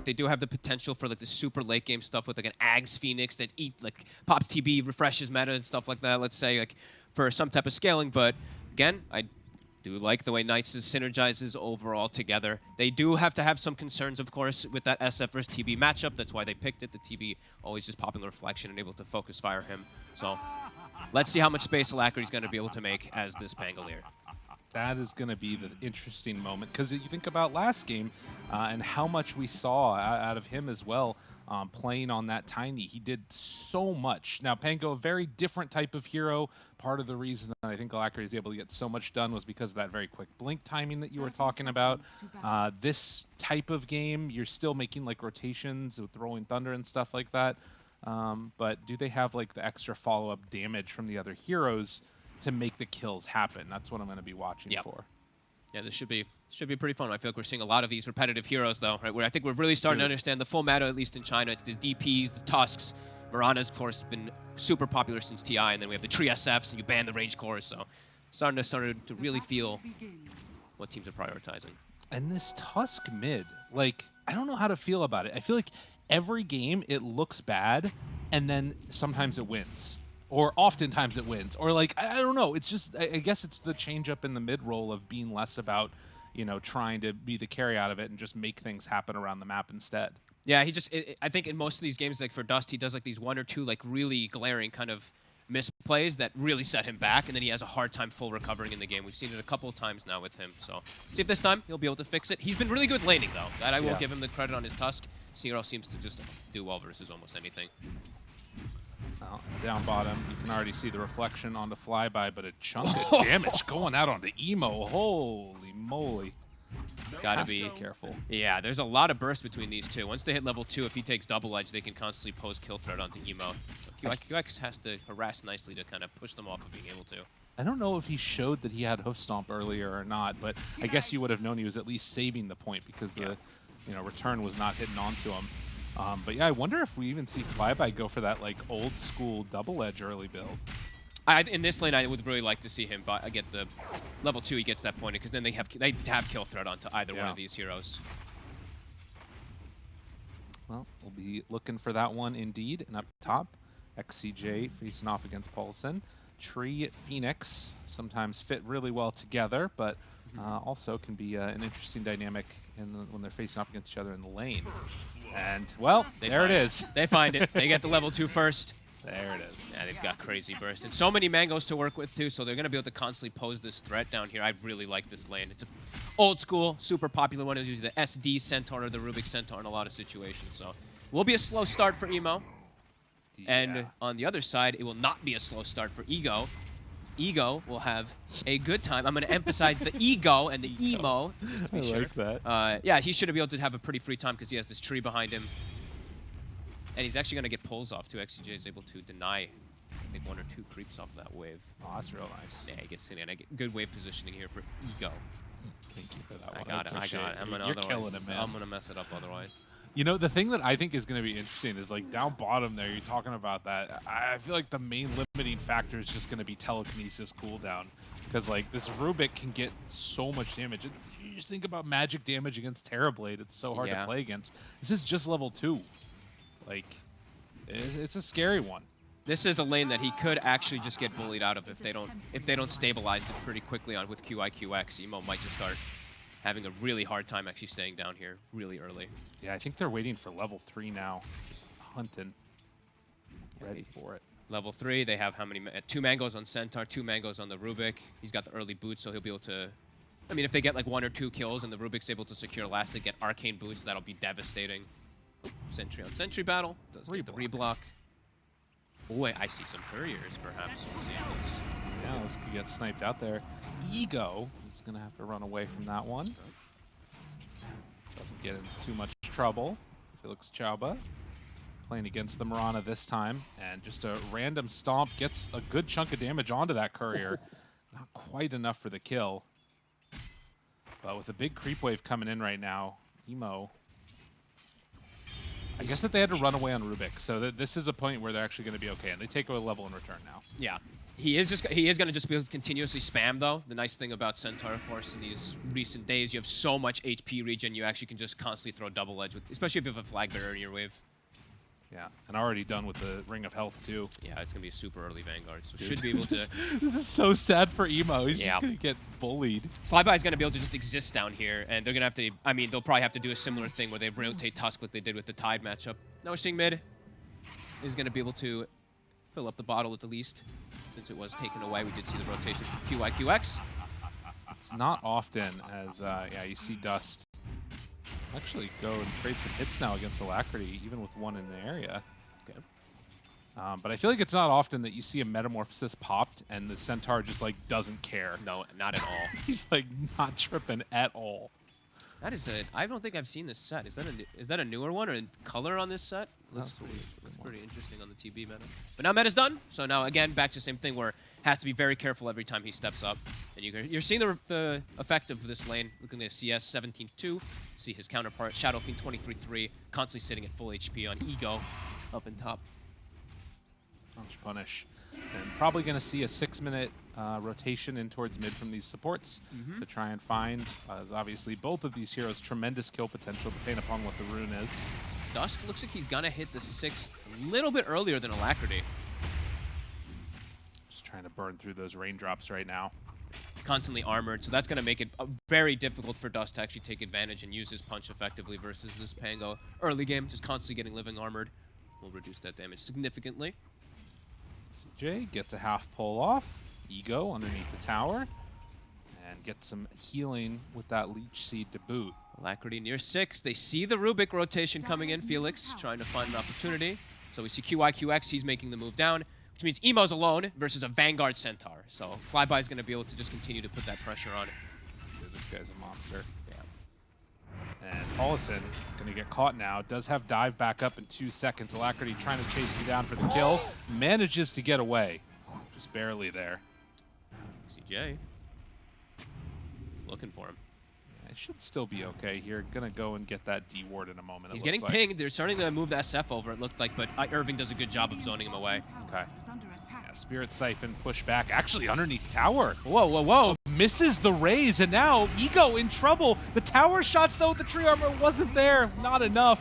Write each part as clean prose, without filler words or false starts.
They do have the potential for like the super late game stuff with like an Ags Phoenix that pops TB, refreshes meta and stuff like that. Let's say like for some type of scaling. But again, I do like the way Knights synergizes overall together. They do have to have some concerns, of course, with that SF versus TB matchup. That's why they picked it. The TB always just popping a reflection and able to focus fire him. So let's see how much space Alacrity's going to be able to make as this Pangolier. That is going to be the interesting moment, because you think about last game and how much we saw out of him as well, playing on that Tiny. He did so much. Now, Pango, a very different type of hero. Part of the reason that I think Alacrity is able to get so much done was because of that very quick blink timing that you were talking about. This type of game, you're still making like rotations with Rolling Thunder and stuff like that. But do they have like the extra follow-up damage from the other heroes to make the kills happen? That's what I'm going to be watching for. Yeah, this should be pretty fun. I feel like we're seeing a lot of these repetitive heroes, though, right? Where I think we're really starting to understand the full meta, at least in China. It's the DPs, the Tusks. Mirana's, of course, been super popular since TI, and then we have the Tree SFs, and you ban the range cores. So starting to really feel what teams are prioritizing. And this Tusk mid, like, I don't know how to feel about it. I feel like every game it looks bad, and then sometimes it wins. Or oftentimes it wins. Or like, I don't know. It's just, I guess it's the change up in the mid role of being less about, you know, trying to be the carry out of it and just make things happen around the map instead. Yeah, I think in most of these games, like for Dust, he does like these 1 or 2 like really glaring kind of misplays that really set him back, and then he has a hard time full recovering in the game. We've seen it a couple of times now with him. So see if this time he'll be able to fix it. He's been really good laning, though. That I will give him the credit on his Tusk. Zero seems to just do well versus almost anything. Down bottom, you can already see the reflection on the flyby, but a chunk of damage going out on the emo. Holy moly. Gotta be careful. Yeah, there's a lot of burst between these two. Once they hit level 2, if he takes double edge, they can constantly pose kill threat onto emo. QX has to harass nicely to kind of push them off of being able to. I don't know if he showed that he had hoof stomp earlier or not, but I guess you would have known he was at least saving the point because the return was not hitting onto him. But yeah, I wonder if we even see Flyby go for that like old school double edge early build. In this lane, I would really like to see him get the level 2. He gets that pointed because then they have kill threat onto either one of these heroes. Well, we'll be looking for that one indeed. And up top, XCJ facing off against Paulson. Tree Phoenix sometimes fit really well together, but also can be an interesting dynamic when they're facing off against each other in the lane. And, well, there it is. They find it. They get the level 2 first. There it is. Yeah, they've got crazy burst. And so many mangoes to work with, too, so they're going to be able to constantly pose this threat down here. I really like this lane. It's an old school, super popular one. It's usually the SD Centaur or the Rubik Centaur in a lot of situations. So it will be a slow start for Emo. Yeah. And on the other side, it will not be a slow start for Ego. Ego will have a good time. I'm going to emphasize the ego and the emo, just to be sure. I like that. Yeah, he should be able to have a pretty free time because he has this tree behind him. And he's actually going to get pulls off, too. XCJ is able to deny, I think, 1 or 2 creeps off of that wave. Oh, that's real nice. Yeah, he gets in, and I get good wave positioning here for Ego. Thank you for that one. I got it. You're killing it, man. I'm going to mess it up otherwise. You know, the thing that I think is going to be interesting is, like, down bottom there, you're talking about that. I feel like the main limiting factor is just going to be telekinesis cooldown. Because, like, this Rubik can get so much damage. You just think about magic damage against Terrorblade. It's so hard to play against. This is just level 2. Like, it's a scary one. This is a lane that he could actually just get bullied out of if they don't stabilize it pretty quickly on with QIQX. Emo might just start having a really hard time actually staying down here really early. Yeah, I think they're waiting for level 3 now. Just hunting. Ready for it. Level 3, they have how many? 2 mangoes on Centaur, 2 mangoes on the Rubik. He's got the early boots, so he'll be able to... I mean, if they get like 1 or 2 kills and the Rubik's able to secure Elastic, get arcane boots, that'll be devastating. Sentry on Sentry battle. Does get the reblock. Oh, I see some couriers, perhaps. Yeah, this could get sniped out there. Ego is going to have to run away from that one. Doesn't get into too much trouble. Felix Chauba playing against the Mirana this time. And just a random stomp gets a good chunk of damage onto that courier. Not quite enough for the kill. But with a big creep wave coming in right now, Emo I guess that they had to run away on Rubik, so this is a point where they're actually going to be okay, and they take away a level in return now. Yeah. He is going to just be able to continuously spam, though. The nice thing about Centaur, of course, in these recent days, you have so much HP regen, you actually can just constantly throw double edge, with, especially if you have a flag bearer in your wave. Yeah, and already done with the Ring of Health, too. Yeah, it's going to be a super early Vanguard, so should be able to... This is so sad for Emo. He's just going to get bullied. Flyby is going to be able to just exist down here, and they're going to have to... I mean, they'll probably have to do a similar thing where they rotate Tusk like they did with the Tide matchup. Now we're seeing mid is going to be able to fill up the bottle at the least. Since it was taken away, we did see the rotation from QYQX. It's not often as, yeah, you see Dust actually go and trade some hits now against Alacrity, even with one in the area. Okay. But I feel like it's not often that you see a Metamorphosis popped and the Centaur just, like, doesn't care. No, not at all. He's, like, not tripping at all. That is a... I don't think I've seen this set. Is that a newer one, or in color on this set? Looks pretty interesting on the TB meta. But now meta's done, so now, again, back to the same thing where has to be very careful every time he steps up. And you're seeing the effect of this lane. Looking at CS 17-2. See his counterpart, Shadow Fiend 23-3, constantly sitting at full HP on Ego up in top. Punish. And probably going to see a 6-minute rotation in towards mid from these supports to try and find, as obviously both of these heroes, tremendous kill potential depending upon what the rune is. Dust looks like he's going to hit the 6 a little bit earlier than Alacrity. Just trying to burn through those raindrops right now. Constantly armored, so that's going to make it very difficult for Dust to actually take advantage and use his punch effectively versus this Pango. Early game, just constantly getting living armored will reduce that damage significantly. CJ gets a half pull off. Ego underneath the tower. And gets some healing with that Leech Seed to boot. Alacrity near 6. They see the Rubik rotation coming in. Felix trying to find an opportunity. So we see QYQX, he's making the move down, which means Emo's alone versus a Vanguard Centaur. So Flyby is going to be able to just continue to put that pressure on. Dude, this guy's a monster. Yeah. And Paulison going to get caught now. Does have dive back up in 2 seconds. Alacrity trying to chase him down for the kill. Manages to get away. Just barely there. CJ. Looking for him. Yeah, he should still be okay here. Gonna go and get that D ward in a moment. He's getting pinged. They're starting to move the SF over, it looked like, but Irving does a good job of zoning him away. Okay. Yeah, Spirit Siphon push back. Actually, underneath tower. Whoa, whoa, whoa. Misses the raise, and now Ego in trouble. The tower shots, though, the tree armor wasn't there. Not enough.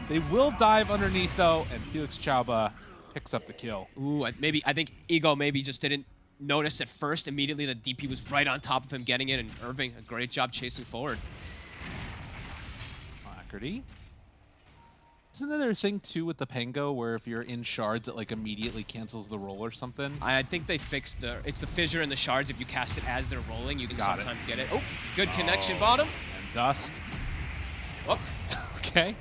They will dive underneath, though, and Felix Chauba picks up the kill. Ooh, I think Ego maybe just didn't notice at first. Immediately, the DP was right on top of him getting it, and Irving, a great job chasing forward. Alacrity. Isn't there a thing, too, with the Pango where if you're in shards, it, like, immediately cancels the roll or something? I think they fixed it's the fissure in the shards. If you cast it as they're rolling, you can sometimes get it. Oh, good connection bottom. And Dust. Oh. Okay.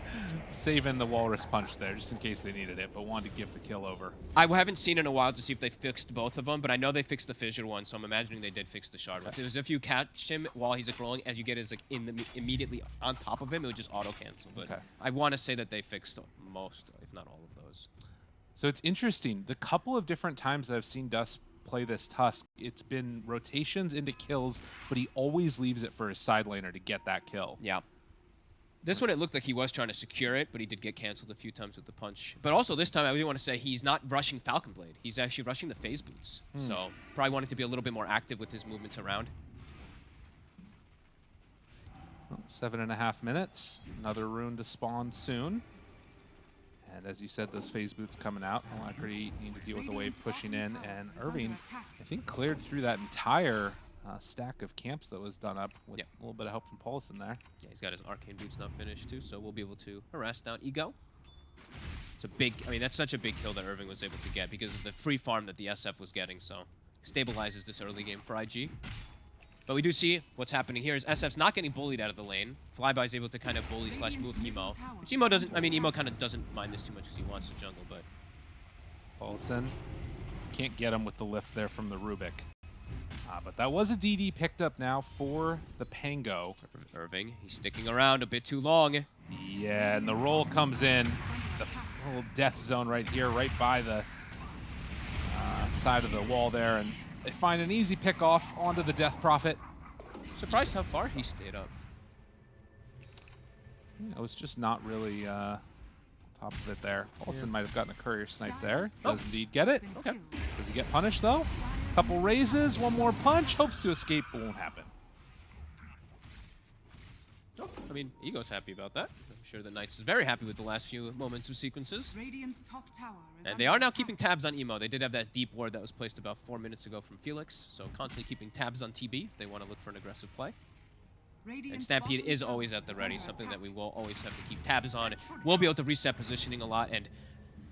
Saving the Walrus Punch there, just in case they needed it, but wanted to give the kill over. I haven't seen in a while to see if they fixed both of them, but I know they fixed the fissure one, so I'm imagining they did fix the shard one. Because if you catch him while he's rolling, as you get his immediately on top of him, it would just auto-cancel. But I want to say that they fixed most, if not all of those. So it's interesting. The couple of different times I've seen Dust play this Tusk, it's been rotations into kills, but he always leaves it for his side laner to get that kill. Yeah. This one, it looked like he was trying to secure it, but he did get canceled a few times with the punch. But also this time, I really want to say he's not rushing Falcon Blade. He's actually rushing the phase boots. So probably wanting to be a little bit more active with his movements around. Well, 7.5 minutes. Another rune to spawn soon. And as you said, those phase boots coming out. Alacrity need to deal with the wave pushing in. And Irving, I think, cleared through that entire stack of camps that was done up with a little bit of help from Paulison there. Yeah, he's got his arcane boots not finished too, so we'll be able to harass down Ego. It's a big, I mean, that's such a big kill that Irving was able to get because of the free farm that the SF was getting, so stabilizes this early game for IG. But we do see what's happening here is SF's not getting bullied out of the lane. Flyby is able to kind of bully / move Emo. Which Emo doesn't, I mean, Emo kind of doesn't mind this too much because he wants to jungle, but... Paulison can't get him with the lift there from the Rubik. But that was a DD picked up now for the Pango. Irving, he's sticking around a bit too long. Yeah, and the roll comes in. The little death zone right here, right by the side of the wall there. And they find an easy pick off onto the Death Prophet. Surprised how far he stayed up. It was just not really top of it there. Paulson might have gotten a courier snipe there. Does indeed get it. Okay. Does he get punished though? Couple raises, one more punch. Hopes to escape, but won't happen. Oh, I mean, Ego's happy about that. I'm sure the Knights is very happy with the last few moments of sequences. And they are now keeping tabs on Emo. They did have that deep ward that was placed about 4 minutes ago from Felix, so constantly keeping tabs on TB if they want to look for an aggressive play. And Stampede is always at the ready, something that we will always have to keep tabs on. We'll be able to reset positioning a lot, and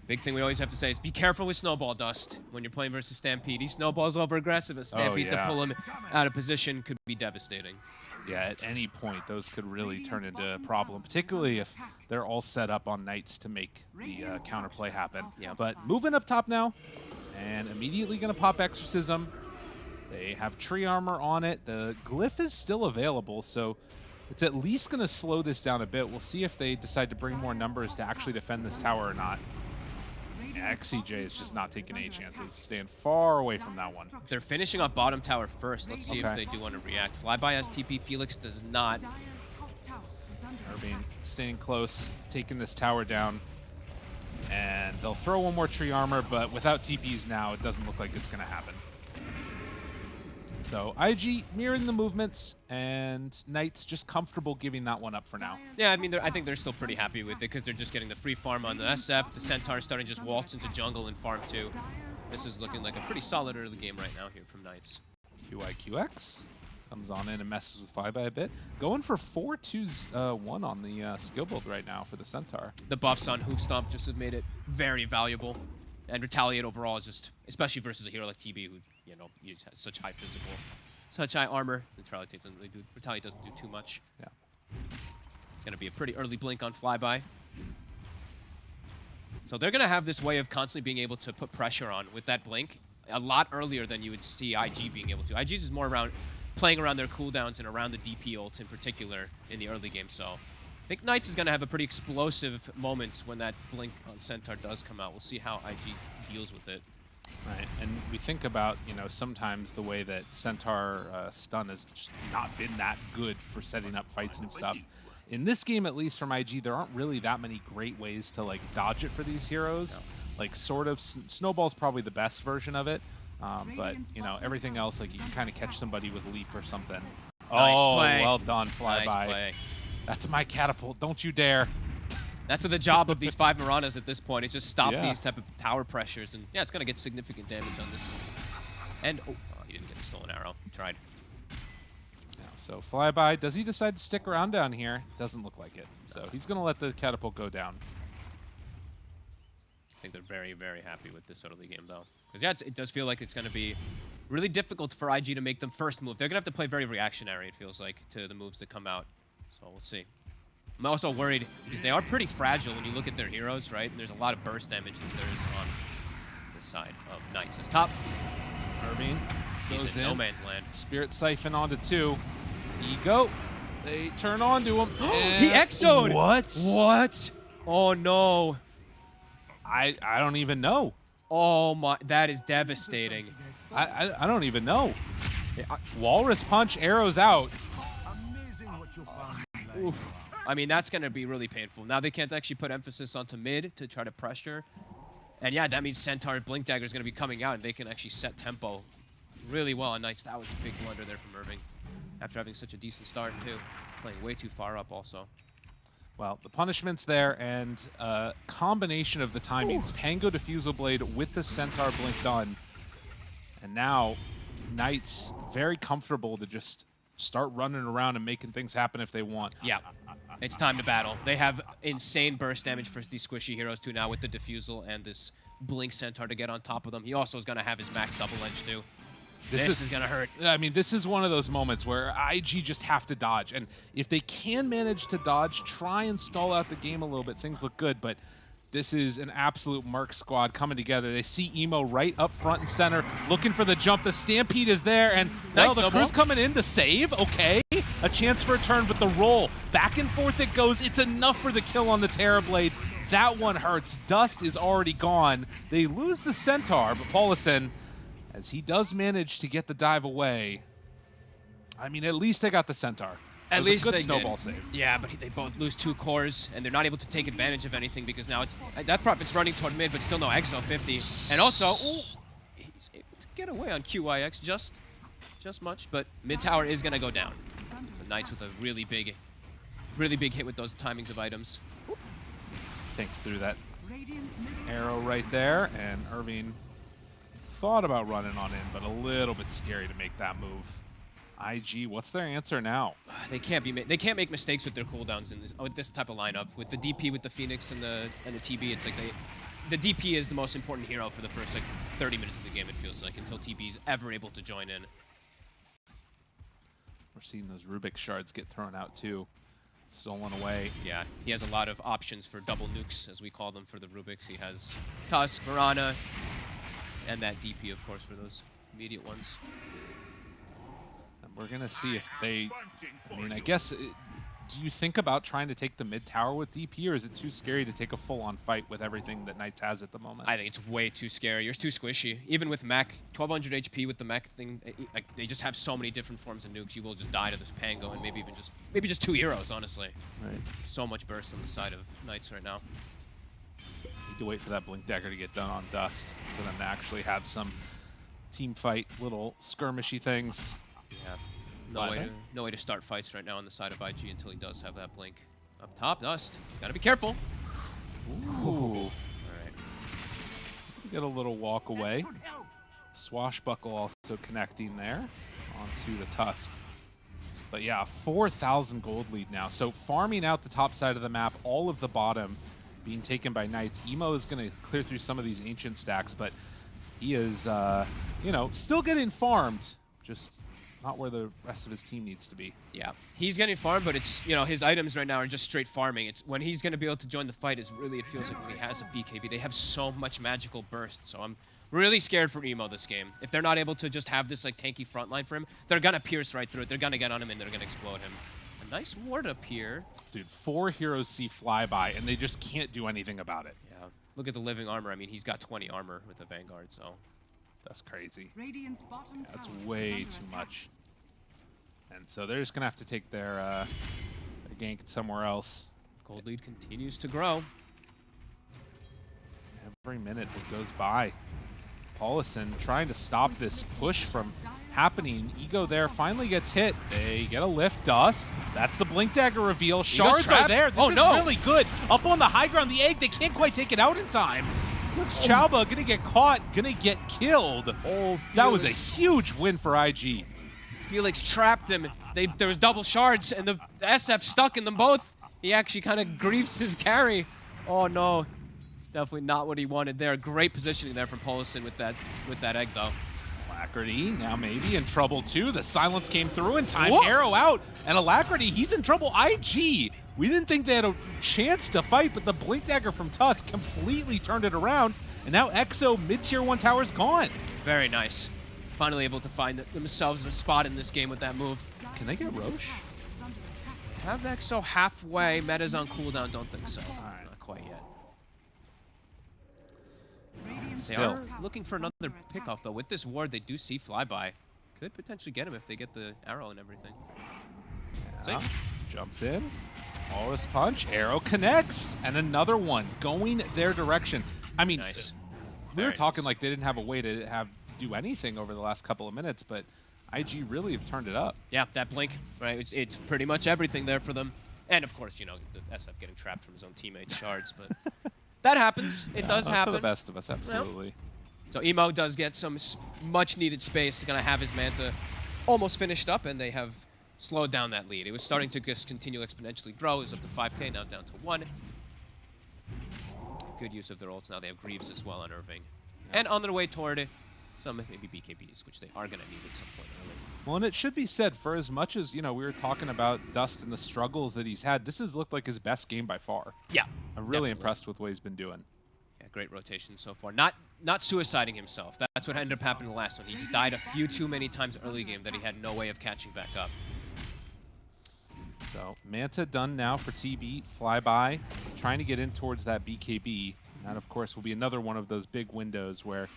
big thing we always have to say is be careful with Snowball Dust when you're playing versus Stampede. He snowballs over aggressive, and Stampede to pull him out of position could be devastating. Yeah, at any point, those could really turn into a problem, particularly if they're all set up on Knights to make the counterplay happen. Yeah. But moving up top now, and immediately going to pop Exorcism. They have tree armor on it. The glyph is still available, so it's at least going to slow this down a bit. We'll see if they decide to bring more numbers to actually defend this tower or not. XCJ is just not taking any chances, staying far away from that one. They're finishing off bottom tower first. Let's see if they do want to react. Flyby has TP, Felix does not. Irving staying close, taking this tower down. And they'll throw one more tree armor, but without TPs now, it doesn't look like it's going to happen. So IG mirroring the movements, and Knights just comfortable giving that one up for now. Yeah, I mean, I think they're still pretty happy with it because they're just getting the free farm on the SF. The Centaur starting to just waltz into jungle and farm too. This is looking like a pretty solid early game right now here from Knights. QIQX comes on in and messes with Flyby a bit. Going for 4-2-1 on the skill build right now for the Centaur. The buffs on Hoof Stomp just have made it very valuable. And Retaliate overall is just, especially versus a hero like TB who, you know, has such high physical, such high armor. Retaliate doesn't do too much. Yeah. It's going to be a pretty early blink on Flyby. So they're going to have this way of constantly being able to put pressure on with that blink a lot earlier than you would see IG being able to. IG's is more around playing around their cooldowns and around the DP ult in particular in the early game. So I think Knights is going to have a pretty explosive moments when that blink on Centaur does come out. We'll see how IG deals with it. Right, and we think about, you know, sometimes the way that Centaur stun has just not been that good for setting up fights and stuff. In this game, at least from IG, there aren't really that many great ways to, like, dodge it for these heroes. No. Like, sort of, Snowball's probably the best version of it, but, you know, everything else, like, you can kind of catch somebody with Leap or something. Nice play. Well done, Flyby. Nice play. That's my catapult, don't you dare. That's the job of these 5 Miranas at this point. It's just stop these type of tower pressures. And yeah, it's going to get significant damage on this. And, oh, he didn't get a stolen arrow. He tried. Yeah, so Flyby, does he decide to stick around down here? Doesn't look like it. So he's going to let the catapult go down. I think they're very, very happy with this early game, though. Because, yeah, it does feel like it's going to be really difficult for IG to make them first move. They're going to have to play very reactionary, it feels like, to the moves that come out. So we'll see. I'm also worried because they are pretty fragile when you look at their heroes, right? And there's a lot of burst damage that there is on this side of Knights. His top. Irving goes in no man's land. Spirit Siphon onto 2. Ego. They turn on to him. He exoed! What? What? Oh, no. I don't even know. Oh, my. That is devastating. I don't even know. Walrus Punch, arrows out. Oof. I mean, that's going to be really painful. Now they can't actually put emphasis onto mid to try to pressure. And yeah, that means Centaur Blink Dagger is going to be coming out, and they can actually set tempo really well on Knights. That was a big blunder there from Irving after having such a decent start, too. Playing way too far up also. Well, the punishment's there, and a combination of the timings. Pango Diffusal Blade with the Centaur Blink done. And now, Knights very comfortable to just start running around and making things happen if they want. Yeah, it's time to battle. They have insane burst damage for these squishy heroes too now with the Diffusal and this Blink Centaur to get on top of them. He also is going to have his max double edge too. This is going to hurt. I mean, this is one of those moments where IG just have to dodge. And if they can manage to dodge, try and stall out the game a little bit, things look good. But this is an absolute Merc squad coming together. They see Emo right up front and center, looking for the jump. The Stampede is there, and nice the crew's coming in to save. Okay, a chance for a turn, but the roll. Back and forth it goes. It's enough for the kill on the Terrorblade. That one hurts. Dust is already gone. They lose the Centaur, but Paulison, as he does manage to get the dive away, I mean, at least they got the Centaur. At least a good they snowball did. save. Yeah, but they both lose 2 cores, and they're not able to take advantage of anything because now it's Death Prophet's running toward mid, but still no Exo 50. And also, ooh, he's able to get away on QYX just much, but mid tower is gonna go down. So Knights with a really big hit with those timings of items. Tanks through that arrow right there, and Irving thought about running on in, but a little bit scary to make that move. IG, what's their answer now? They can't make mistakes with their cooldowns with this type of lineup. With the DP, with the Phoenix and the TB, it's like the DP is the most important hero for the first like 30 minutes of the game. It feels like until TB is ever able to join in. We're seeing those Rubik shards get thrown out too, stolen away. Yeah, he has a lot of options for double nukes, as we call them for the Rubiks. He has Tusk, Mirana, and that DP, of course, for those immediate ones. We're going to see if they, I mean, I guess, do you think about trying to take the mid tower with DP, or is it too scary to take a full-on fight with everything that Knights has at the moment? I think it's way too scary. You're too squishy. Even with mech, 1200 HP with the mech thing, like, they just have so many different forms of nukes. You will just die to this Pango and maybe just 2 heroes, honestly. Right. So much burst on the side of Knights right now. Need to wait for that Blink Dagger to get done on Dust for them to actually have some team fight, little skirmishy things. Yeah, no way to start fights right now on the side of IG until he does have that blink. Up top, Dust. He's gotta be careful. Ooh. All right. Get a little walk away. Swashbuckle also connecting there onto the Tusk. But yeah, 4,000 gold lead now. So farming out the top side of the map, all of the bottom being taken by Knights. Emo is going to clear through some of these ancient stacks, but he is, you know, still getting farmed. Just not where the rest of his team needs to be. Yeah, he's getting farmed, but it's, you know, his items right now are just straight farming. It's when he's going to be able to join the fight is really, it feels like when he has a BKB. They have so much magical burst, so I'm really scared for Emo this game. If they're not able to just have this like tanky front line for him, they're going to pierce right through it. They're going to get on him and they're going to explode him. A nice ward up here. Dude, 4 heroes see flyby and they just can't do anything about it. Yeah, look at the living armor. I mean, he's got 20 armor with the Vanguard, so that's crazy. Radiant's bottom That's tower way is too under much. And so they're just going to have to take their gank somewhere else. gold lead continues to grow. Every minute that goes by, Paulison trying to stop this push from happening. Ego there finally gets hit. They get a lift. Dust. That's the Blink Dagger reveal. Shards are there. This is really good. Up on the high ground, the egg. They can't quite take it out in time. Looks Chauba gonna get caught, gonna get killed. Oh, that was a huge win for IG. Felix trapped him. There was double shards, and the SF stuck in them both. He actually kind of griefs his carry. Oh no, definitely not what he wanted there. Great positioning there from Paulison with that egg though. Alacrity now maybe in trouble too. The silence came through and time arrow out. And Alacrity, he's in trouble. IG, we didn't think they had a chance to fight, but the Blink Dagger from Tusk completely turned it around. And now Exo mid-tier 1 tower's gone. Very nice. Finally able to find themselves a spot in this game with that move. Can they get Roche? Have Exo halfway. Meta's on cooldown, don't think so. All right. Not quite yet. They Still. are looking for another pickoff, though. With this ward, they do see flyby. Could potentially get him if they get the arrow and everything. Yeah. Jumps in. Walrus punch. Arrow connects. And another one going their direction. I mean, Nice. we were Very talking nice. like they didn't have a way to do anything over the last couple of minutes, but IG really have turned it up. Yeah, that blink, right? It's pretty much everything there for them. And, of course, you know, the SF getting trapped from his own teammates' shards, but that happens. It does happen. To the best of us, absolutely. So Emo does get some much-needed space. Going to have his Manta almost finished up, and they have slowed down that lead. It was starting to just continue exponentially grow. It was up to 5K, now down to 1. Good use of their ults. Now they have Greaves as well on Irving. Yeah. And on their way toward some maybe BKBs, which they are going to need at some point early. Well, and it should be said, for as much as, you know, we were talking about Dust and the struggles that he's had, this has looked like his best game by far. Yeah, I'm really definitely. impressed with what he's been doing. Yeah, great rotation so far. Not suiciding himself. That's what ended up happening the last one. He just died a few too many times early game that he had no way of catching back up. So Manta done now for TB, flyby, trying to get in towards that BKB. That, of course, will be another one of those big windows where,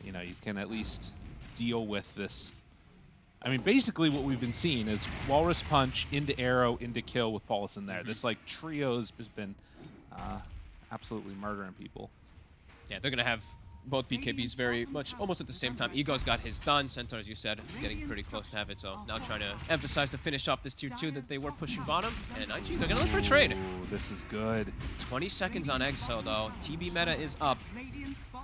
you know, you can at least deal with this I mean, basically what we've been seeing is Walrus Punch into Arrow into Kill with Paulus in there. This like trio has been absolutely murdering people. Yeah, they're going to have both BKBs very much almost at the same time. Ego's got his done. Centaur, as you said, getting pretty close to have it. So now trying to emphasize to finish off this tier 2 that they were pushing bottom. And IG, they're going to look for a trade. Ooh, this is good. 20 seconds on Exo, though. TB meta is up.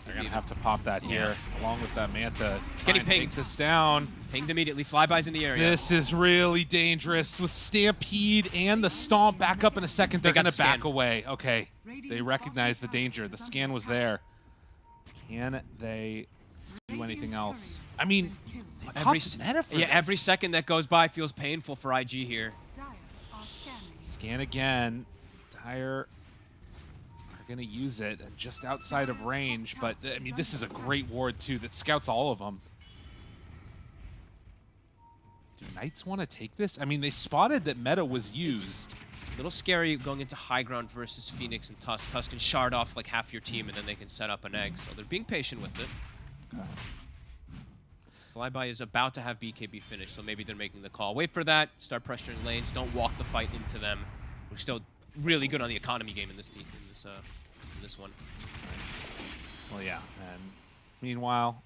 They're going to have to pop that here, along with that Manta. It's getting pinged. Take this down. Pinged immediately. Flybys in the area. This is really dangerous with Stampede and the Stomp back up in a second. They're going to back away. Okay, they recognize the danger. The scan was there. Can they do anything else? I mean, every second that goes by feels painful for IG here. Scan again. Dire are going to use it just outside of range, but I mean, this is a great ward too that scouts all of them. Do Knights want to take this? I mean, they spotted that meta was used. It's a little scary going into high ground versus Phoenix and Tusk. Tusk can shard off like half your team and then they can set up an egg. So they're being patient with it. Okay. Flyby is about to have BKB finished, so maybe they're making the call. Wait for that. Start pressuring lanes. Don't walk the fight into them. We're still really good on the economy game in this team, in this one. Well, yeah. And meanwhile,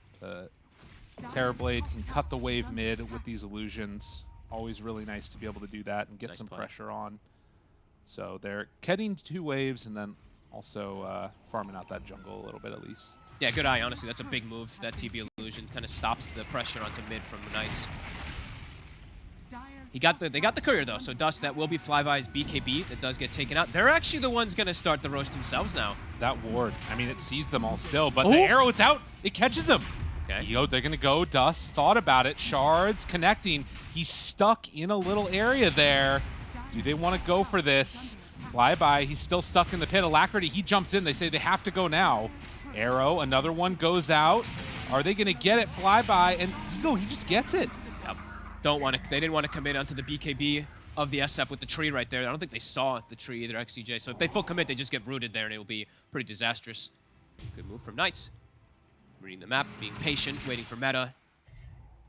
Terrorblade can cut the wave mid with these illusions. Always really nice to be able to do that and get some pressure on. So they're getting 2 waves and then also farming out that jungle a little bit at least. Yeah, good eye, honestly. That's a big move. That TB illusion kind of stops the pressure onto mid from the Knights. They got the courier though, so Dust, that will be Flyby's BKB that does get taken out. They're actually the ones going to start the roast themselves now. That ward, I mean, it sees them all still, but the arrow is out. It catches him. Okay. They're going to go. Dust thought about it. Shards connecting. He's stuck in a little area there. Do they want to go for this? Flyby, he's still stuck in the pit. Alacrity, he jumps in. They say they have to go now. Arrow, another one goes out. Are they going to get it? Flyby, and he just gets it. Yep. They didn't want to commit onto the BKB of the SF with the tree right there. I don't think they saw the tree either, XCJ. So if they full commit, they just get rooted there, and it will be pretty disastrous. Good move from Knights. Reading the map, being patient, waiting for meta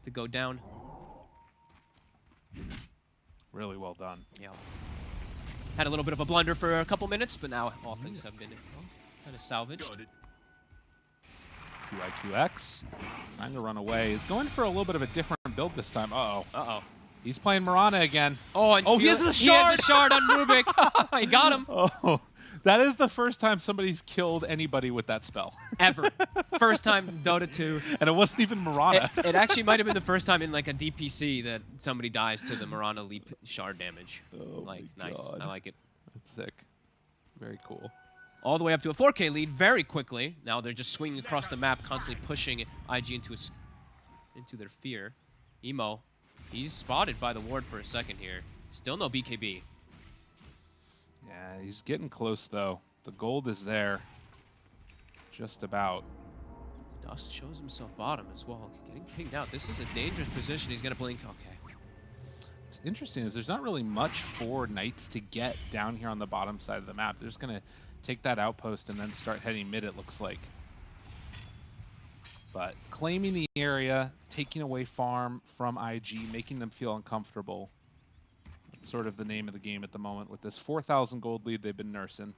to go down. Really well done. Yeah. Had a little bit of a blunder for a couple minutes, but now all things have been kind of salvaged. QIQX trying to run away. Is going for a little bit of a different build this time. Uh-oh. Uh-oh. He's playing Mirana again. Oh, and he has the shard! He has the shard on Rubik. He got him. Oh, that is the first time somebody's killed anybody with that spell. Ever. First time Dota 2. And it wasn't even Mirana. It actually might have been the first time in like a DPC that somebody dies to the Mirana leap shard damage. Oh like, nice. God. I like it. That's sick. Very cool. All the way up to a 4K lead very quickly. Now they're just swinging across the map, constantly pushing IG into their fear. Emo, he's spotted by the ward for a second here. Still no BKB. Yeah, he's getting close though. The gold is there. Just about. Dust shows himself bottom as well. He's getting pinged out. This is a dangerous position. He's going to blink. Okay. What's interesting is there's not really much for Knights to get down here on the bottom side of the map. They're just going to take that outpost and then start heading mid, it looks like. But claiming the area, taking away farm from IG, making them feel uncomfortable. That's sort of the name of the game at the moment with this 4,000 gold lead they've been nursing.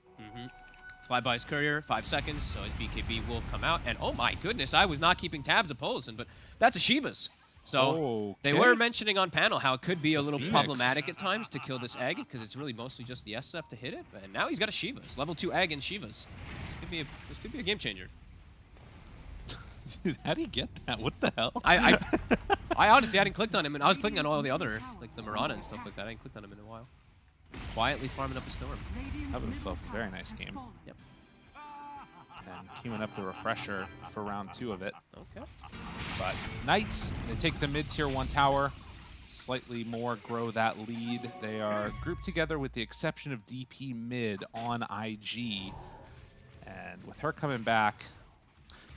Flyby's courier, 5 seconds, so his BKB will come out. And oh my goodness, I was not keeping tabs of Polison, but that's a Shiva's. So they were mentioning on panel how it could be a little problematic at times to kill this egg because it's really mostly just the SF to hit it. And now he's got a Shiva's, level 2 egg and Shiva's. This could be a game changer. Dude, how do you get that? What the hell? I honestly hadn't clicked on him, and I was clicking on all the other, like the Mirana and stuff like that. I hadn't clicked on him in a while. Quietly farming up a storm. Having himself a very nice game. Yep. And queuing up the refresher for round 2 of it. Okay. But Knights, they take the mid-tier 1 tower, slightly more grow that lead. They are grouped together with the exception of DP mid on IG. And with her coming back,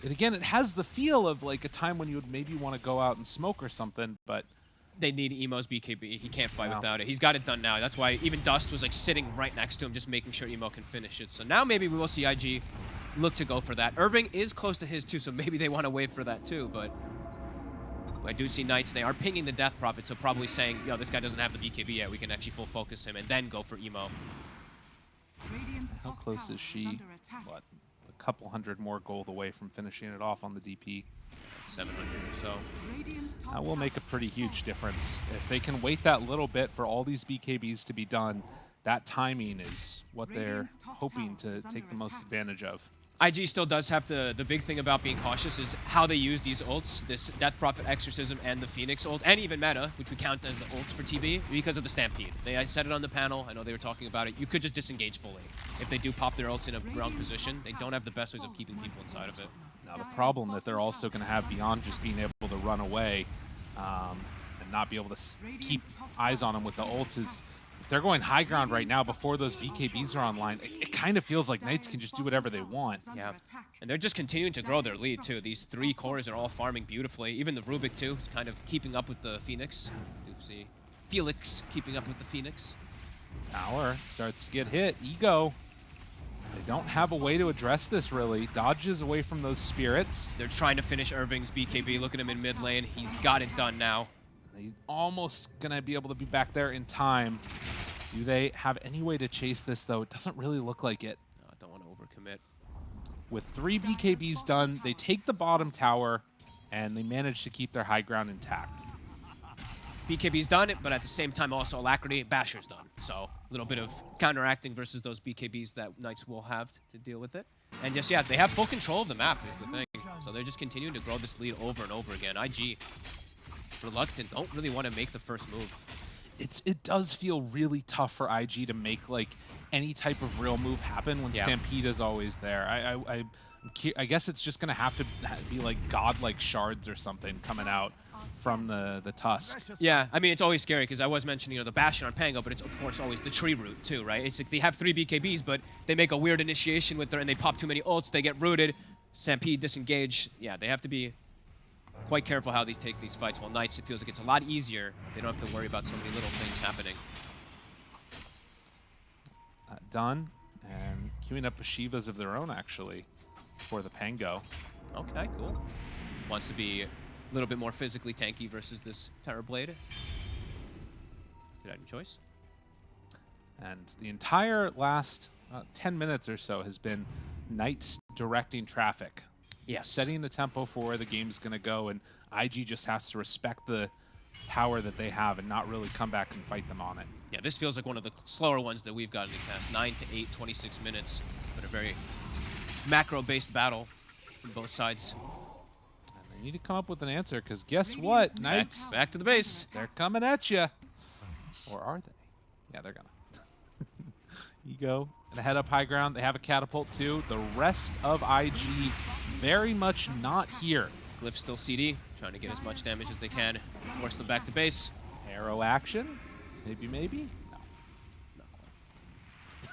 and again, it has the feel of like a time when you would maybe want to go out and smoke or something, but they need Emo's BKB. He can't fight without it. He's got it done now. That's why even Dust was like sitting right next to him, just making sure Emo can finish it. So now maybe we will see IG look to go for that. Irving is close to his too, so maybe they want to wait for that too, but I do see Knights. They are pinging the Death Prophet, so probably saying, yo, this guy doesn't have the BKB yet. We can actually full focus him and then go for emo. How close is she? What? A couple hundred more gold away from finishing it off on the DP. 700 or so. That will make a pretty huge difference. If they can wait that little bit for all these BKBs to be done, that timing is what they're hoping to take the most advantage of. IG still does have the big thing about being cautious is how they use these ults, this Death Prophet Exorcism and the Phoenix ult, and even Meta, which we count as the ults for TB, because of the Stampede. I said it on the panel, I know they were talking about it, you could just disengage fully. If they do pop their ults in a ground position, they don't have the best ways of keeping people inside of it. Now the problem that they're also going to have beyond just being able to run away and not be able to keep eyes on them with the ults is if they're going high ground right now before those BKBs are online, it kind of feels like Knights can just do whatever they want. Yeah, and they're just continuing to grow their lead too. These 3 cores are all farming beautifully. Even the Rubik too is kind of keeping up with the Phoenix. Oopsie. Felix keeping up with the Phoenix. Tower starts to get hit. Ego. They don't have a way to address this really. Dodges away from those spirits. They're trying to finish Irving's BKB. Look at him in mid lane. He's got it done now. He's almost going to be able to be back there in time. Do they have any way to chase this, though? It doesn't really look like it. No, I don't want to overcommit. With 3 BKBs done, they take the bottom tower, and they manage to keep their high ground intact. BKB's done it, but at the same time also Alacrity, Basher's done. So a little bit of counteracting versus those BKBs that Knights will have to deal with it. And just, yeah, they have full control of the map is the thing. So they're just continuing to grow this lead over and over again. IG, reluctant, don't really want to make the first move. It does feel really tough for IG to make like any type of real move happen when Stampede is always there. I guess it's just gonna have to be like godlike shards or something coming out from the Tusk. Yeah, I mean it's always scary because I was mentioning the Bastion on Pango, but it's of course always the tree root too, right? It's like they have 3 BKBs, but they make a weird initiation with their and they pop too many ults, they get rooted, Stampede disengage. Yeah, they have to be quite careful how they take these fights. While Knights, it feels like it's a lot easier. They don't have to worry about so many little things happening. Done, and queuing up Shivas of their own, actually, for the Pango. Okay, cool. Wants to be a little bit more physically tanky versus this Terrorblade. Good item choice. And the entire last 10 minutes or so has been Knights directing traffic. Yes. Setting the tempo for where the game's going to go, and IG just has to respect the power that they have and not really come back and fight them on it. Yeah, this feels like one of the slower ones that we've gotten to cast. 9 to 8, 26 minutes, but a very macro-based battle from both sides. And they need to come up with an answer, because guess what, Knights? Back to the base. They're coming at you. Or are they? Yeah, they're going to. Ego and a head up high ground. They have a catapult too. The rest of IG very much not here. Glyph still CD, trying to get as much damage as they can. Force them back to base. Arrow action. Maybe, maybe? No. Not quite.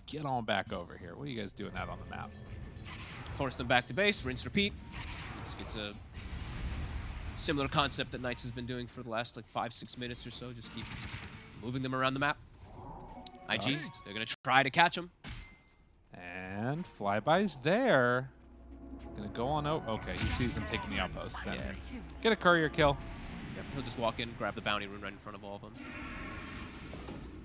Get on back over here. What are you guys doing out on the map? Force them back to base. Rinse, repeat. It's a similar concept that Knights has been doing for the last like 5-6 minutes or so. Just keep moving them around the map. IG, they're going to try to catch him. And Flyby's there. Going to go on out. Okay, he sees them taking the outpost. And get a courier kill. Yep, he'll just walk in, grab the bounty rune right in front of all of them.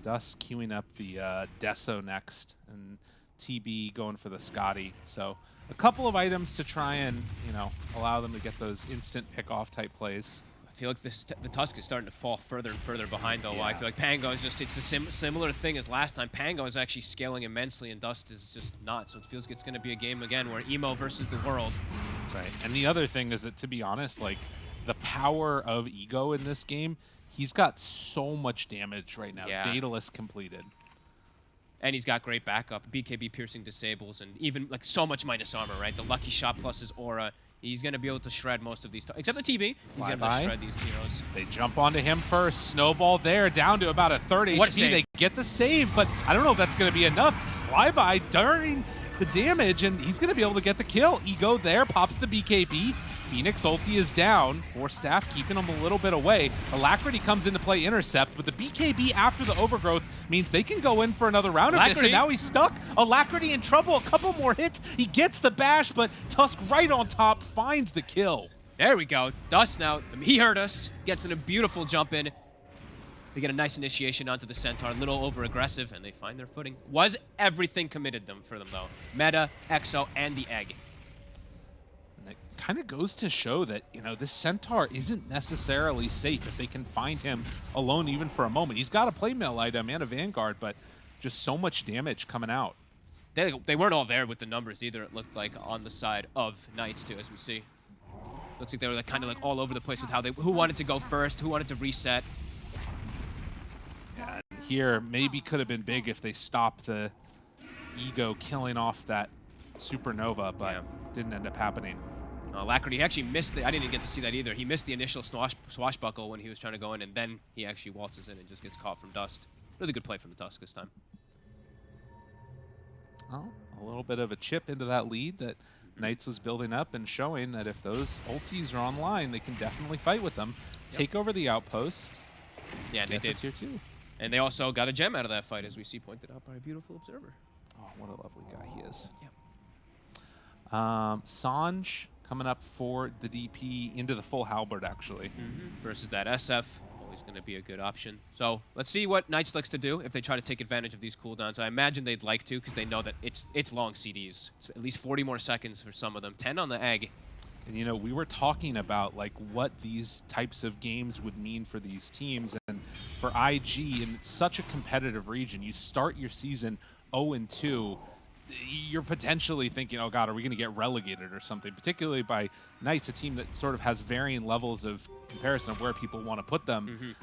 Dust queuing up the Deso next. And TB going for the Scotty. So a couple of items to try and, you know, allow them to get those instant pick-off type plays. I feel like the Tusk is starting to fall further and further behind, though. Yeah. I feel like Pango is just, it's a similar thing as last time. Pango is actually scaling immensely, and Dust is just not. So it feels like it's going to be a game again where emo versus the world. Right. And the other thing is that, to be honest, like, the power of Ego in this game, he's got so much damage right now. Yeah. Daedalus completed. And he's got great backup. BKB piercing disables, and even like so much minus armor, right? The lucky shot plus his aura. He's going to be able to shred most of these, except the TB. He's going to shred these heroes. They jump onto him first. Snowball there, down to about a third HP. They get the save, but I don't know if that's going to be enough. Flyby during the damage, and he's going to be able to get the kill. Ego there, pops the BKB. Phoenix ulti is down. Force Staff keeping him a little bit away. Alacrity comes into play intercept, but the BKB after the overgrowth means they can go in for another round of this, and now he's stuck. Alacrity in trouble, a couple more hits. He gets the bash, but Tusk right on top finds the kill. There we go. Dust now. He heard us. Gets in a beautiful jump in. They get a nice initiation onto the Centaur. A little over-aggressive, and they find their footing. Was everything committed for them, though. Meta, Exo, and the egg. And it kind of goes to show that, you know, this Centaur isn't necessarily safe if they can find him alone even for a moment. He's got a playmail item and a Vanguard, but just so much damage coming out. They weren't all there with the numbers either, it looked like, on the side of Knights, too, as we see. Looks like they were like, kind of like all over the place with how who wanted to go first, who wanted to reset. Yeah, here maybe could have been big if they stopped the Ego killing off that Supernova, but didn't end up happening. Alacrity actually missed I didn't even get to see that either. He missed the initial swashbuckle when he was trying to go in, and then he actually waltzes in and just gets caught from Dust. Really good play from the Tusk this time. Well, a little bit of a chip into that lead that Knights was building up and showing that if those ultis are online, they can definitely fight with them. Take over the outpost. Yeah, and they did. Tier 2. And they also got a gem out of that fight, as we see pointed out by a beautiful observer. Oh, what a lovely guy he is. Yeah. Sanj coming up for the DP into the full halberd, actually. Versus that SF. Always going to be a good option. So let's see what Knights likes to do if they try to take advantage of these cooldowns. I imagine they'd like to, because they know that it's long CDs. It's at least 40 more seconds for some of them. 10 on the egg. And, you know, we were talking about, like, what these types of games would mean for these teams. And for IG, in such a competitive region, you start your season 0-2, you're potentially thinking, oh, God, are we going to get relegated or something? Particularly by Knights, a team that sort of has varying levels of comparison of where people want to put them.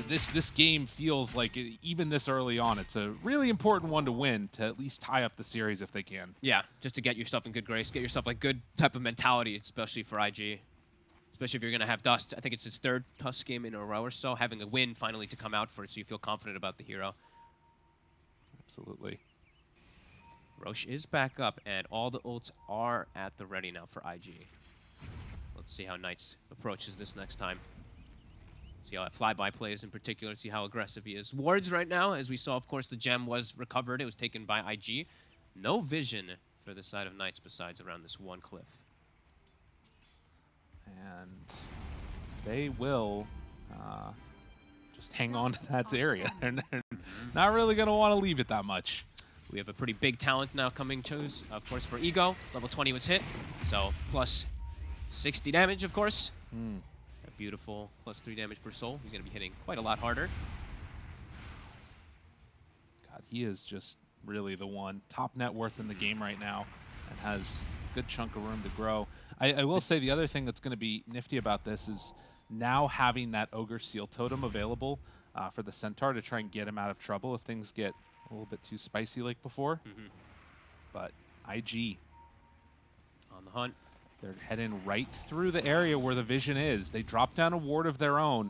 This game feels like, even this early on, it's a really important one to win to at least tie up the series if they can. Yeah, just to get yourself in good grace, get yourself like good type of mentality, especially for IG. Especially if you're going to have Dust. I think it's his third Tusk game in a row or so, having a win finally to come out for it, so you feel confident about the hero. Absolutely. Roche is back up, and all the ults are at the ready now for IG. Let's see how Knights approaches this next time. See how that flyby plays in particular, see how aggressive he is. Wards right now, as we saw, of course, the gem was recovered. It was taken by IG. No vision for the side of Knights besides around this one cliff. And they will just hang on to that area. They're not really going to want to leave it that much. We have a pretty big talent now coming, of course, for Ego. Level 20 was hit, so plus 60 damage, of course. A beautiful plus 3 damage per soul. He's going to be hitting quite a lot harder. God, he is just really the one. Top net worth in the game right now and has a good chunk of room to grow. I will say the other thing that's going to be nifty about this is now having that Ogre Seal Totem available for the Centaur to try and get him out of trouble if things get a little bit too spicy like before. But IG on the hunt. They're heading right through the area where the vision is. They drop down a ward of their own.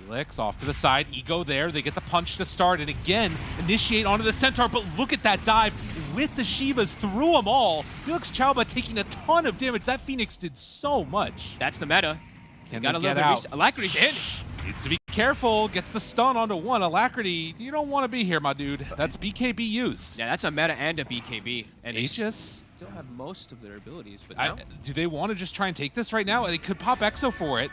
Felix off to the side. Ego there. They get the punch to start. And again, initiate onto the Centaur. But look at that dive with the Shivas through them all. Felix Chauba taking a ton of damage. That Phoenix did so much. That's the meta. Can got a little bit. Alacrity's in. Needs to be careful. Gets the stun onto one. Alacrity, you don't want to be here, my dude. That's BKB use. Yeah, that's a meta and a BKB. And Aegis still have most of their abilities, but now do they want to just try and take this right now? They could pop Exo for it.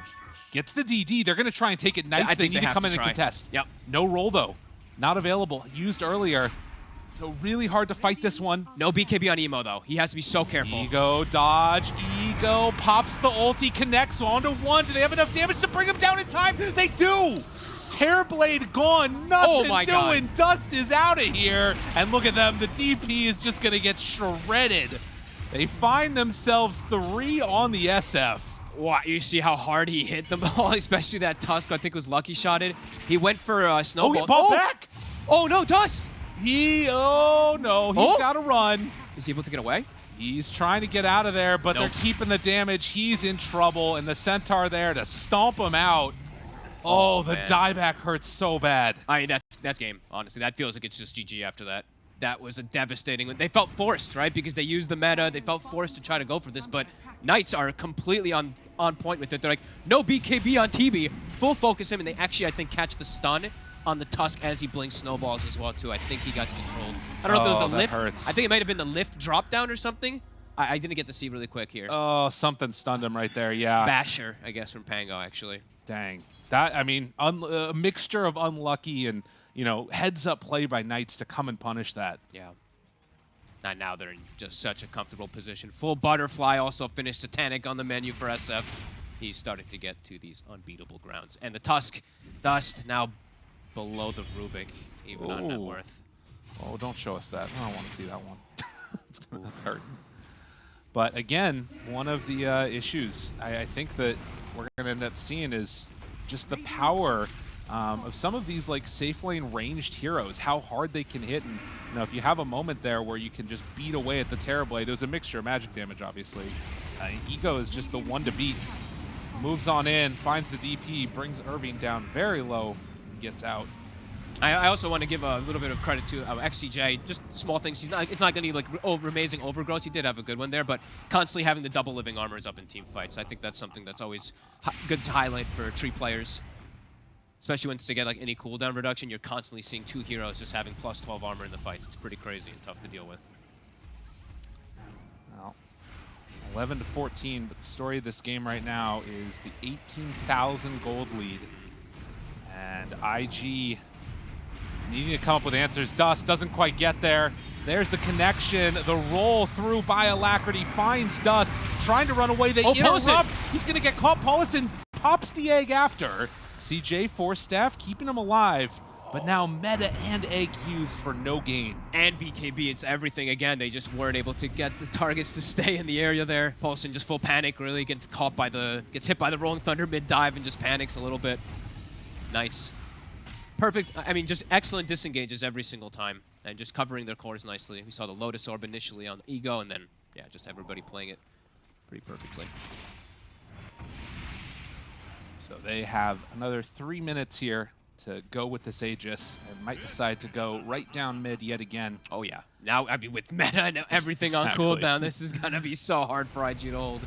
Gets the DD. They're going to try and take it. Knights, they need to come in and contest. Yep. No roll, though. Not available. Used earlier. So really hard to fight this one. No BKB on Emo, though. He has to be so careful. Ego, dodge. Ego pops the ulti, connects onto one. Do they have enough damage to bring him down in time? They do! Tearblade gone, nothing doing. God. Dust is out of here. And look at them, the DP is just gonna get shredded. They find themselves 3 on the SF. Wow, you see how hard he hit them all, especially that Tusk, I think was lucky shotted. He went for Snowball. Oh, he balled back! Oh no, Dust! Oh no, he's gotta run. Is he able to get away? He's trying to get out of there, but they're keeping the damage. He's in trouble, and the Centaur there to stomp him out. Oh, the dieback hurts so bad. I mean, that's game, honestly. That feels like it's just GG after that. That was a devastating one. They felt forced, right? Because they used the meta. They felt forced to try to go for this, but Knights are completely on point with it. They're like, no BKB on TB. Full focus him, and they actually, I think, catch the stun on the Tusk as he blinks snowballs as well, too. I think he got controlled. I don't know if it was the lift. Hurts. I think it might have been the lift drop down or something. I didn't get to see really quick here. Oh, something stunned him right there. Yeah. Basher, I guess, from Pango, actually. Dang. That, I mean, a mixture of unlucky and, you know, heads-up play by Knights to come and punish that. Yeah. And now they're in just such a comfortable position. Full Butterfly also finished Satanic on the menu for SF. He's starting to get to these unbeatable grounds. And the Tusk, Dust, now below the Rubik, even on net worth. Oh, don't show us that. I don't want to see that one. That's hurting. But again, one of the issues I think that we're going to end up seeing is just the power of some of these like safe lane ranged heroes, how hard they can hit. And you know, if you have a moment there where you can just beat away at the Terrorblade, it was a mixture of magic damage, obviously. Ego is just the one to beat. Moves on in, finds the DP, brings Irving down very low, and gets out. I also want to give a little bit of credit to XCJ. Just small things. It's not going to be like amazing overgrowth. He did have a good one there, but constantly having the double living armors up in team fights. I think that's something that's always good to highlight for tree players. Especially once to get like any cooldown reduction, you're constantly seeing 2 heroes just having plus 12 armor in the fights. It's pretty crazy and tough to deal with. Well, 11-14, but the story of this game right now is the 18,000 gold lead. And IG needing to come up with answers. Dust doesn't quite get there. There's the connection. The roll through by Alacrity finds Dust, trying to run away. They interrupt. He's going to get caught. Paulison pops the egg after. CJ, Force Staff, keeping him alive. But now Meta and Egg used for no gain. And BKB, it's everything again. They just weren't able to get the targets to stay in the area there. Paulson just full panic, really gets hit by the Rolling Thunder mid-dive and just panics a little bit. Nice. Perfect. I mean, just excellent disengages every single time. And just covering their cores nicely. We saw the Lotus Orb initially on Ego, and then, yeah, just everybody playing it pretty perfectly. So they have another 3 minutes here to go with this Aegis, and might decide to go right down mid yet again. Oh, yeah. Now, I mean, with meta and everything on cooldown, this is going to be so hard for IG to hold.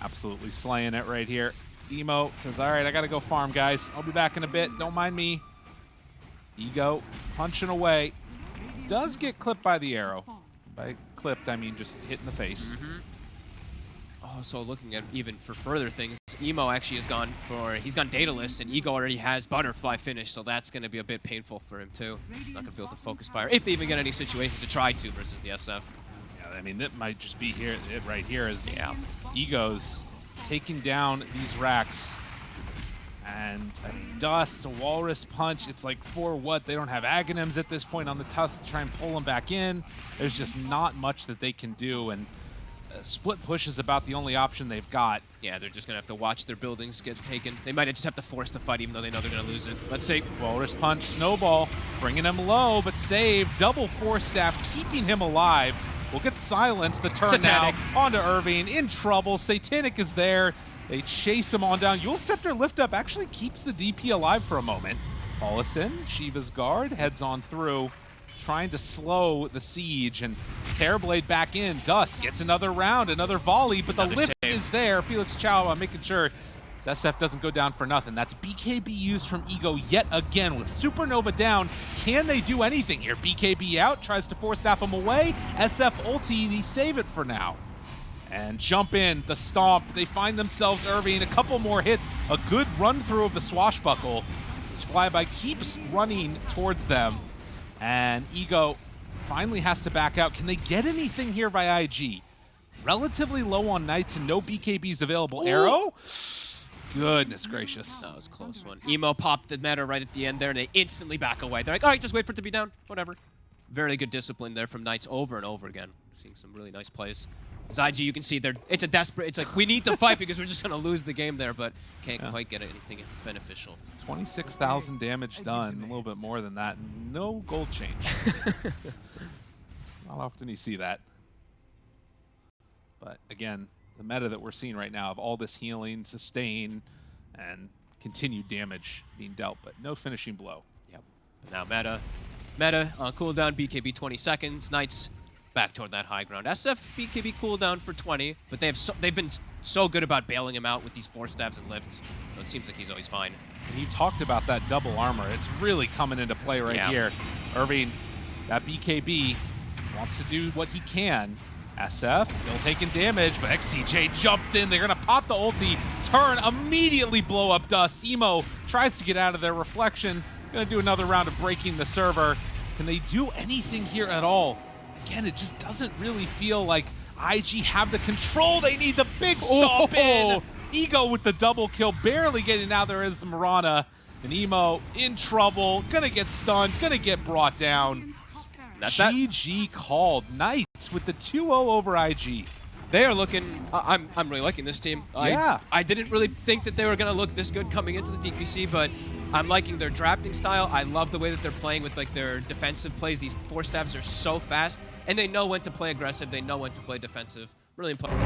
Absolutely slaying it right here. Emo says, all right, I got to go farm, guys. I'll be back in a bit. Don't mind me. Ego punching away. Does get clipped by the arrow. By clipped, I mean just hit in the face. Oh, so looking at even for further things, Emo actually has gone Daedalus, and Ego already has Butterfly finished, so that's going to be a bit painful for him too. Not going to be able to focus fire, if they even get any situations to try to versus the SF. Yeah, I mean, that might just be here. It right here is Ego's taking down these racks. And I mean, Dust, a Walrus Punch, it's like for what? They don't have Aghanims at this point on the Tusk to try and pull them back in. There's just not much that they can do, and split push is about the only option they've got. Yeah, they're just going to have to watch their buildings get taken. They might just have to force the fight even though they know they're going to lose it. Let's see. Walrus Punch, Snowball, bringing him low, but saved. Double Force Staff, keeping him alive. We'll get silenced. The turn Satanic now onto Irving, in trouble. Satanic is there. They chase him on down. Yule Scepter lift up actually keeps the DP alive for a moment. Paulison, Shiva's guard, heads on through, trying to slow the siege, and Terrorblade back in. Dust gets another round, another volley, but the lift is there. Felix Chow making sure SF doesn't go down for nothing. That's BKB used from Ego yet again with Supernova down. Can they do anything here? BKB out, tries to force staff him away. SF ulti, they save it for now. And jump in, the stomp. They find themselves Irving, a couple more hits. A good run through of the swashbuckle. This flyby keeps running towards them. And Ego finally has to back out. Can they get anything here by IG? Relatively low on Knights and no BKBs available. Ooh. Arrow? Goodness gracious. That was a close one. Emo popped the meta right at the end there, and they instantly back away. They're like, all right, just wait for it to be down. Whatever. Very good discipline there from Knights over and over again. Seeing some really nice plays. As IG, you can see, it's like, we need to fight because we're just going to lose the game there, but can't quite get anything beneficial. 26,000 damage done, a little bit more than that. No gold change. Not often you see that. But again, the meta that we're seeing right now of all this healing, sustain, and continued damage being dealt, but no finishing blow. Yep. But now meta on cooldown, BKB 20 seconds. Knights back toward that high ground. SF BKB cooldown for 20, but they've been so good about bailing him out with these force stabs and lifts, so it seems like he's always fine. And you talked about that double armor. It's really coming into play right here. Irving, that BKB wants to do what he can SF still taking damage, but XCJ jumps in. They're going to pop the ulti, turn, immediately blow up Dust. Emo tries to get out of their reflection. Going to do another round of breaking the server. Can they do anything here at all? Again, it just doesn't really feel like IG have the control. They need the big stomp in. Ego with the double kill, barely getting out there as Marana. And Emo in trouble, gonna get stunned, gonna get brought down. That's GG called. Knights with the 2-0 over IG. They are looking. I'm really liking this team. Yeah. I didn't really think that they were gonna look this good coming into the DPC, but I'm liking their drafting style. I love the way that they're playing with like their defensive plays. These 4-staffs are so fast, and they know when to play aggressive. They know when to play defensive. Really important.